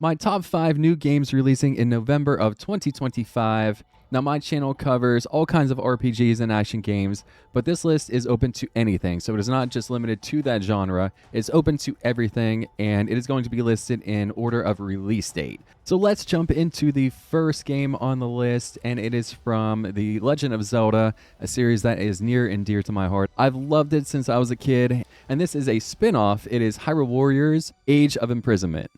My top 5 new games releasing in November of 2025. Now, my channel covers all kinds of RPGs and action games, but this list is open to anything, so it is not just limited to that genre. It's open to everything, and it is going to be listed in order of release date. So let's jump into the first game on the list, and it is from The Legend of Zelda, a series that is near and dear to my heart. I've loved it since I was a kid, and this is a spin-off. It is Hyrule Warriors: Age of Imprisonment.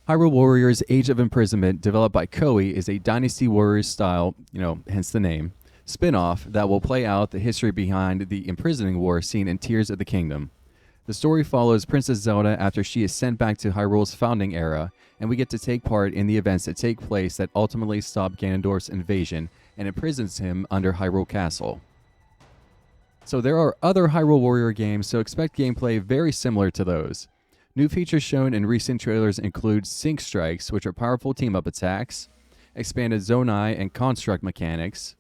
Hyrule Warriors: Age of Imprisonment, developed by Koei, is a Dynasty Warriors style, hence the name, spin-off that will play out the history behind the imprisoning war seen in Tears of the Kingdom. The story follows Princess Zelda after she is sent back to Hyrule's founding era, and we get to take part in the events that take place that ultimately stop Ganondorf's invasion and imprisons him under Hyrule Castle. So there are other Hyrule Warrior games, so expect gameplay very similar to those. New features shown in recent trailers include Sync Strikes, which are powerful team-up attacks, expanded Zonai and Construct mechanics,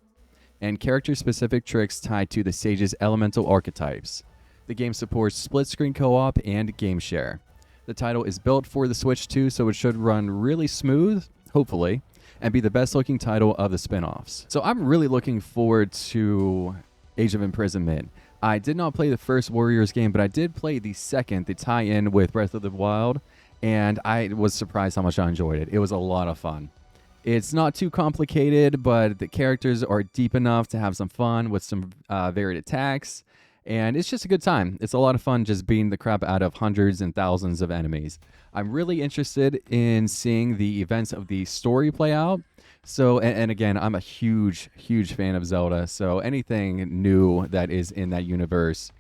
and character-specific tricks tied to the Sage's elemental archetypes. The game supports split-screen co-op and game share. The title is built for the Switch 2, so it should run really smooth, hopefully, and be the best-looking title of the spin-offs. So I'm really looking forward to Age of Imprisonment. I did not play the first Warriors game, but I did play the second, the tie-in with Breath of the Wild, and I was surprised how much I enjoyed it. It was a lot of fun. It's not too complicated, but the characters are deep enough to have some fun with some varied attacks, and it's just a good time. It's a lot of fun just beating the crap out of hundreds and thousands of enemies. I'm really interested in seeing the events of the story play out. So, and again, I'm a huge fan of Zelda, so anything new that is in that universe,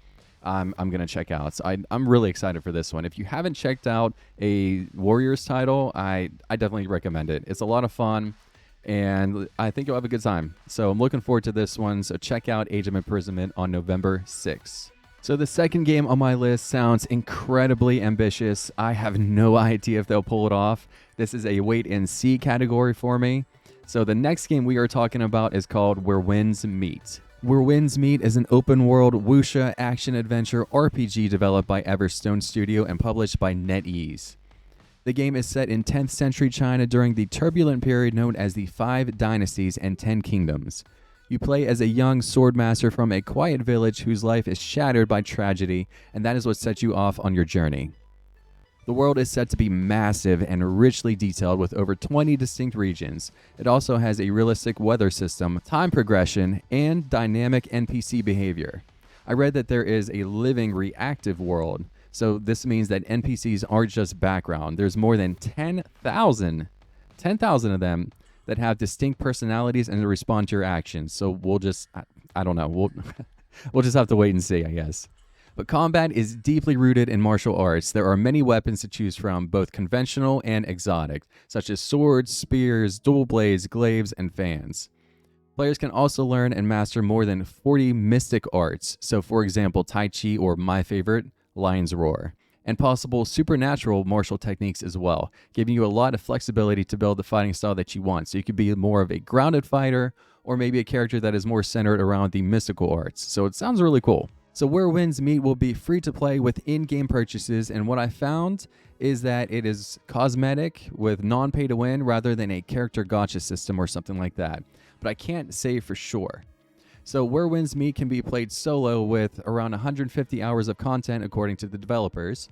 I'm going to check out. So I'm really excited for this one. If you haven't checked out a Warriors title, I definitely recommend it. It's a lot of fun, and I think you'll have a good time. So I'm looking forward to this one, so check out Age of Imprisonment on November 6th. So the second game on my list sounds incredibly ambitious. I have no idea if they'll pull it off. This is a wait and see category for me. So the next game we are talking about is called Where Winds Meet. Where Winds Meet is an open-world wuxia action-adventure RPG developed by Everstone Studio and published by NetEase. The game is set in 10th century China during the turbulent period known as the Five Dynasties and 10 Kingdoms. You play as a young swordmaster from a quiet village whose life is shattered by tragedy, and that is what sets you off on your journey. The world is said to be massive and richly detailed with over 20 distinct regions. It also has a realistic weather system, time progression, and dynamic NPC behavior. I read that there is a living reactive world, so this means that NPCs aren't just background. There's more than 10,000 of them that have distinct personalities and respond to your actions. So we'll just, I don't know, we'll just have to wait and see, I guess. But combat is deeply rooted in martial arts. There are many weapons to choose from, both conventional and exotic, such as swords, spears, dual blades, glaives, and fans. Players can also learn and master more than 40 mystic arts, so for example, Tai Chi or my favorite, Lion's Roar, and possible supernatural martial techniques as well, giving you a lot of flexibility to build the fighting style that you want. So you could be more of a grounded fighter, or maybe a character that is more centered around the mystical arts. So it sounds really cool. So Where Winds Meet will be free to play with in-game purchases, and what I found is that it is cosmetic with non-pay to win rather than a character gacha system or something like that. But I can't say for sure. So Where Winds Meet can be played solo with around 150 hours of content according to the developers.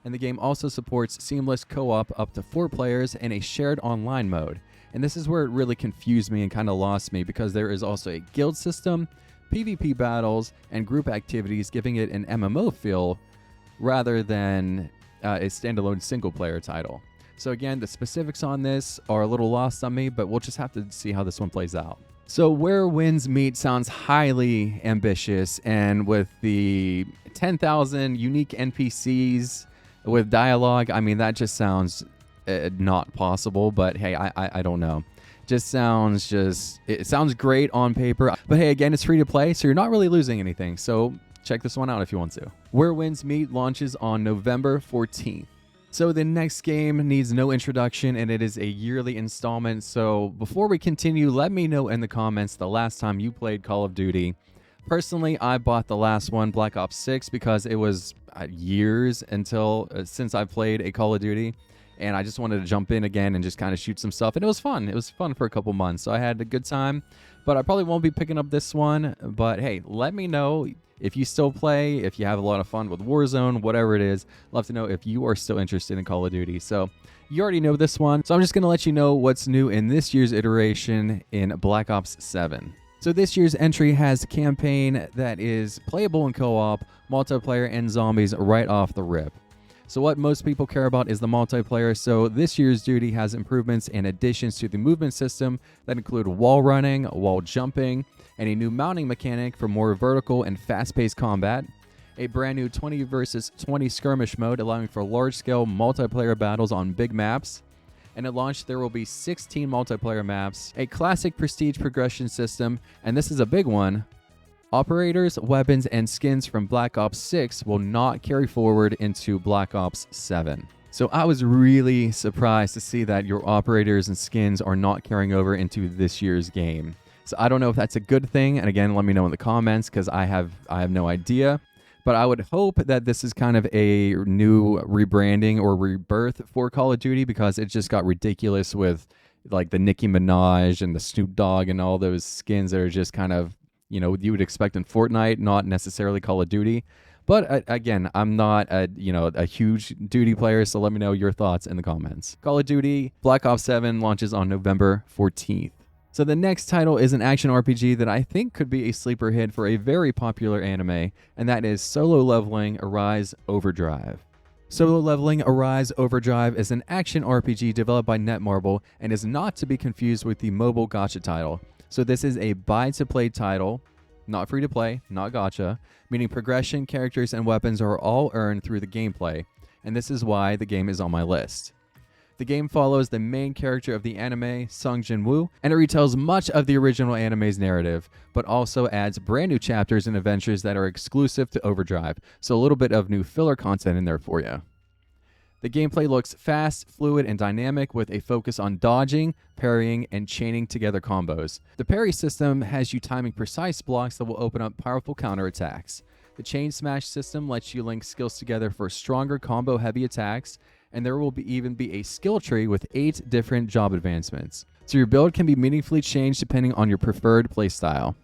And the game also supports seamless co-op up to 4 players and a shared online mode. And this is where it really confused me and kind of lost me, because there is also a guild system, PvP battles, and group activities, giving it an MMO feel rather than a standalone single-player title. So again, the specifics on this are a little lost on me, but we'll just have to see how this one plays out. So Where Winds Meet sounds highly ambitious, and with the 10,000 unique NPCs with dialogue, I mean, that just sounds not possible, but hey, I don't know. It sounds great on paper, but hey, again, it's free to play, so you're not really losing anything. So check this one out if you want to. Where Winds Meet launches on November 14th. So the next game needs no introduction, and it is a yearly installment. So before we continue, let me know in the comments the last time you played Call of Duty. Personally, I bought the last one, Black Ops 6, because it was years since I played a Call of Duty. and I just wanted to jump in again and just kind of shoot some stuff, and it was fun. It was fun for a couple months, so I had a good time. But I probably won't be picking up this one. But hey, let me know if you still play, if you have a lot of fun with Warzone, whatever it is. Love to know if you are still interested in Call of Duty. So you already know this one, so I'm just going to let you know what's new in this year's iteration in Black Ops 7. So this year's entry has a campaign that is playable in co-op, multiplayer, and zombies right off the rip. So what most people care about is the multiplayer, so this year's duty has improvements and additions to the movement system that include wall running, wall jumping, and a new mounting mechanic for more vertical and fast-paced combat, a brand new 20 versus 20 skirmish mode allowing for large-scale multiplayer battles on big maps, and at launch there will be 16 multiplayer maps, a classic prestige progression system, and this is a big one. Operators, weapons, and skins from Black Ops 6 will not carry forward into Black Ops 7. So I was really surprised to see that your operators and skins are not carrying over into this year's game. So I don't know if that's a good thing, and again, let me know in the comments because I have no idea. But I would hope that this is kind of a new rebranding or rebirth for Call of Duty, because it just got ridiculous with like the Nicki Minaj and the Snoop Dogg and all those skins that are just kind of, you know, you would expect in Fortnite, not necessarily Call of Duty. But again, I'm not a huge Duty player, so let me know your thoughts in the comments. Call of Duty Black Ops 7 launches on November 14th. So the next title is an action RPG that I think could be a sleeper hit for a very popular anime, and that is Solo Leveling Arise Overdrive. Solo Leveling Arise Overdrive is an action RPG developed by Netmarble and is not to be confused with the mobile gacha title. So this is a buy-to-play title, not free to play, not gacha, meaning progression, characters, and weapons are all earned through the gameplay, and this is why the game is on my list. The game follows the main character of the anime, Sung Jin-woo, and it retells much of the original anime's narrative, but also adds brand new chapters and adventures that are exclusive to Overdrive, so a little bit of new filler content in there for you. The gameplay looks fast, fluid, and dynamic with a focus on dodging, parrying, and chaining together combos. The parry system has you timing precise blocks that will open up powerful counterattacks. The chain smash system lets you link skills together for stronger combo-heavy attacks, and there will even be a skill tree with 8 different job advancements. So your build can be meaningfully changed depending on your preferred playstyle.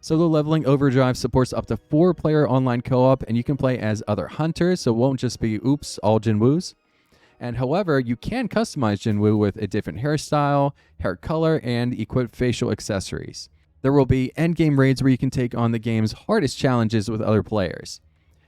Solo Leveling Overdrive supports up to 4-player online co-op, and you can play as other hunters, so it won't just be all Jinwoos. And however, you can customize Jinwoo with a different hairstyle, hair color, and equip facial accessories. There will be endgame raids where you can take on the game's hardest challenges with other players.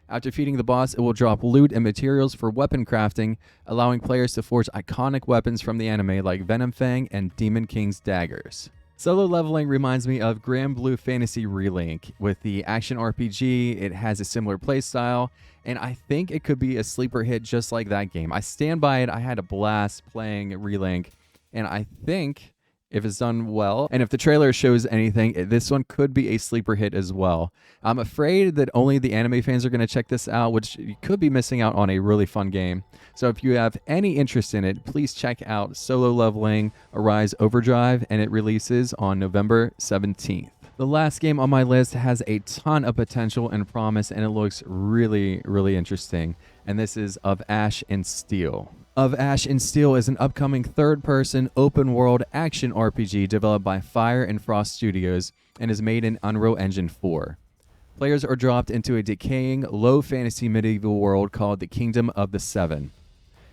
After defeating the boss, it will drop loot and materials for weapon crafting, allowing players to forge iconic weapons from the anime like Venom Fang and Demon King's daggers. Solo Leveling reminds me of Grand Blue Fantasy Relink. With the action RPG, it has a similar playstyle, and I think it could be a sleeper hit just like that game. I stand by it. I had a blast playing Relink, and I think if it's done well, and if the trailer shows anything, this one could be a sleeper hit as well. I'm afraid that only the anime fans are going to check this out, which you could be missing out on a really fun game. So if you have any interest in it, please check out Solo Leveling Arise Overdrive, and it releases on November 17th. The last game on my list has a ton of potential and promise, and it looks really, really interesting, and this is Of Ash and Steel. Of Ash and Steel is an upcoming third-person, open-world action RPG developed by Fire and Frost Studios and is made in Unreal Engine 4. Players are dropped into a decaying, low-fantasy medieval world called the Kingdom of the Seven.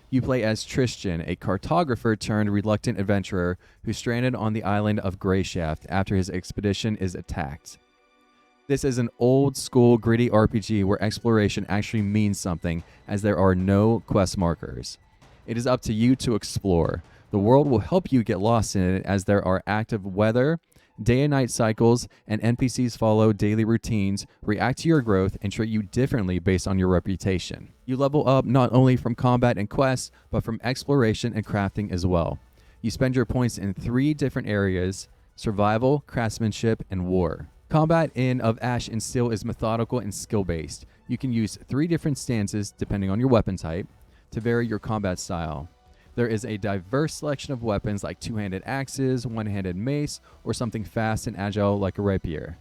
You play as Tristan, a cartographer-turned-reluctant adventurer who's stranded on the island of Greyshaft after his expedition is attacked. This is an old-school, gritty RPG where exploration actually means something, as there are no quest markers. It is up to you to explore. The world will help you get lost in it as there are active weather, day and night cycles, and NPCs follow daily routines, react to your growth, and treat you differently based on your reputation. You level up not only from combat and quests, but from exploration and crafting as well. You spend your points in 3 different areas: survival, craftsmanship, and war. Combat in Of Ash and Steel is methodical and skill-based. You can use 3 different stances, depending on your weapon type, to vary your combat style. There is a diverse selection of weapons like 2-handed axes, 1-handed mace, or something fast and agile like a rapier.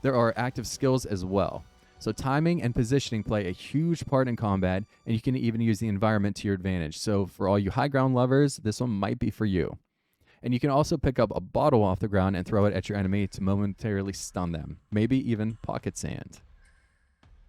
There are active skills as well. So timing and positioning play a huge part in combat, and you can even use the environment to your advantage. So for all you high ground lovers, this one might be for you. And you can also pick up a bottle off the ground and throw it at your enemy to momentarily stun them, maybe even pocket sand.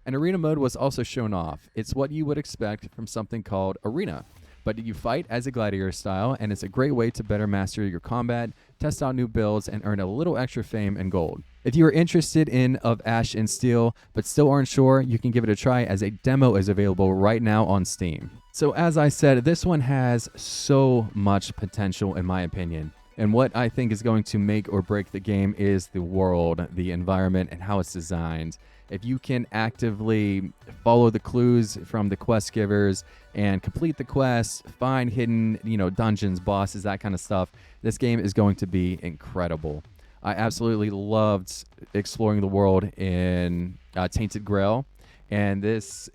An arena mode was also shown off. It's what you would expect from something called Arena, but you fight as a gladiator style, and it's a great way to better master your combat, test out new builds, and earn a little extra fame and gold. If you are interested in Of Ash and Steel, but still aren't sure, you can give it a try as a demo is available right now on Steam. So as I said, this one has so much potential in my opinion. And what I think is going to make or break the game is the world, the environment, and how it's designed. If you can actively follow the clues from the quest givers and complete the quests, find hidden, dungeons, bosses, that kind of stuff, this game is going to be incredible. I absolutely loved exploring the world in Tainted Grail, and this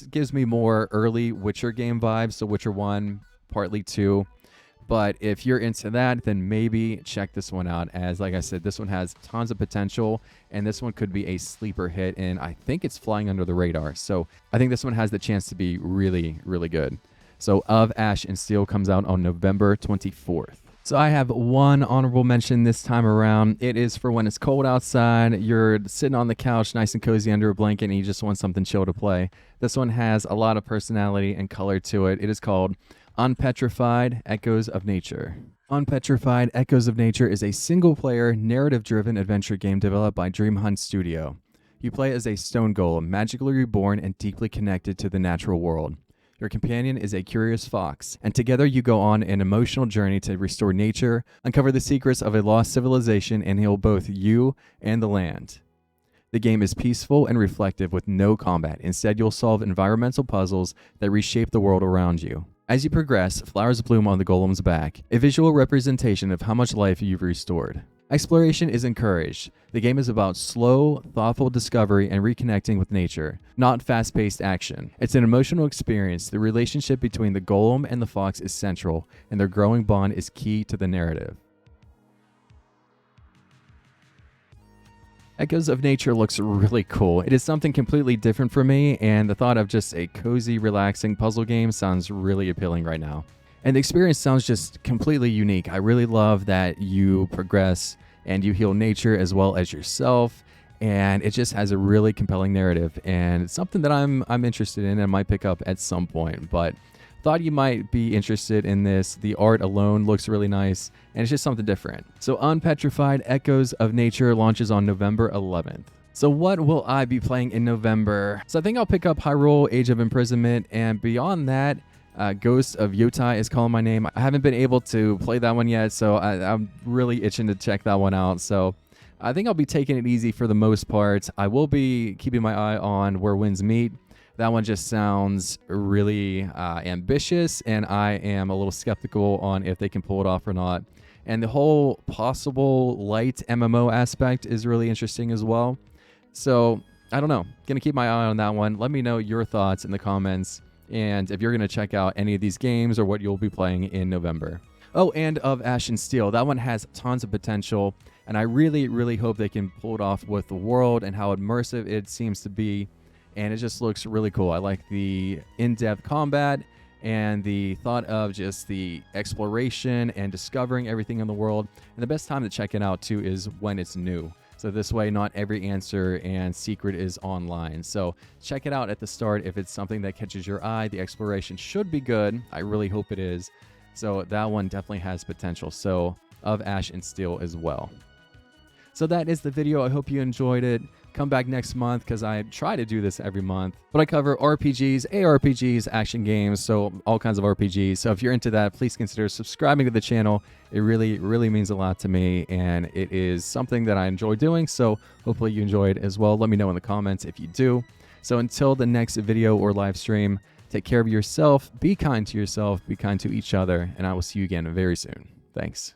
gives me more early Witcher game vibes, so Witcher 1, partly 2. But if you're into that, then maybe check this one out, as like I said, this one has tons of potential, and this one could be a sleeper hit, and I think it's flying under the radar. So I think this one has the chance to be really, really good. So Of Ash and Steel comes out on November 24th. So I have one honorable mention this time around. It is for when it's cold outside, you're sitting on the couch nice and cozy under a blanket, and you just want something chill to play. This one has a lot of personality and color to it. It is called Unpetrified Echoes of Nature. Unpetrified Echoes of Nature is a single-player, narrative-driven adventure game developed by Dream Hunt Studio. You play as a stone golem, magically reborn and deeply connected to the natural world. Your companion is a curious fox, and together you go on an emotional journey to restore nature, uncover the secrets of a lost civilization, and heal both you and the land. The game is peaceful and reflective with no combat. Instead, you'll solve environmental puzzles that reshape the world around you. As you progress, flowers bloom on the golem's back, a visual representation of how much life you've restored. Exploration is encouraged. The game is about slow, thoughtful discovery and reconnecting with nature, not fast-paced action. It's an emotional experience. The relationship between the golem and the fox is central, and their growing bond is key to the narrative. Echoes of Nature looks really cool. It is something completely different for me, and the thought of just a cozy, relaxing puzzle game sounds really appealing right now. And the experience sounds just completely unique. I really love that you progress and you heal nature as well as yourself, and it just has a really compelling narrative, and it's something that I'm interested in and might pick up at some point. But thought you might be interested in this. The art alone looks really nice, and it's just something different. So Unpetrified Echoes of Nature launches on November 11th. So what will I be playing in November? So I think I'll pick up Hyrule Age of Imprisonment, and beyond that, Ghost of Yotai is calling my name. I haven't been able to play that one yet, so I'm really itching to check that one out. So I think I'll be taking it easy for the most part. I will be keeping my eye on Where Winds Meet. That one just sounds really ambitious, and I am a little skeptical on if they can pull it off or not. And the whole possible light MMO aspect is really interesting as well. So I don't know. Gonna keep my eye on that one. Let me know your thoughts in the comments, and if you're going to check out any of these games or what you'll be playing in November. Oh, and Of Ash and Steel. That one has tons of potential, and I really, really hope they can pull it off with the world and how immersive it seems to be, and it just looks really cool. I like the in-depth combat and the thought of just the exploration and discovering everything in the world. And the best time to check it out, too, is when it's new. So this way, not every answer and secret is online. So check it out at the start if it's something that catches your eye. The exploration should be good. I really hope it is. So that one definitely has potential. So Of Ash and Steel as well. So that is the video. I hope you enjoyed it. Come back next month because I try to do this every month. But I cover RPGs, ARPGs, action games, so all kinds of RPGs. So if you're into that, please consider subscribing to the channel. It really, really means a lot to me, and it is something that I enjoy doing. So hopefully you enjoy it as well. Let me know in the comments if you do. So until the next video or live stream, take care of yourself, be kind to yourself, be kind to each other, and I will see you again very soon. Thanks.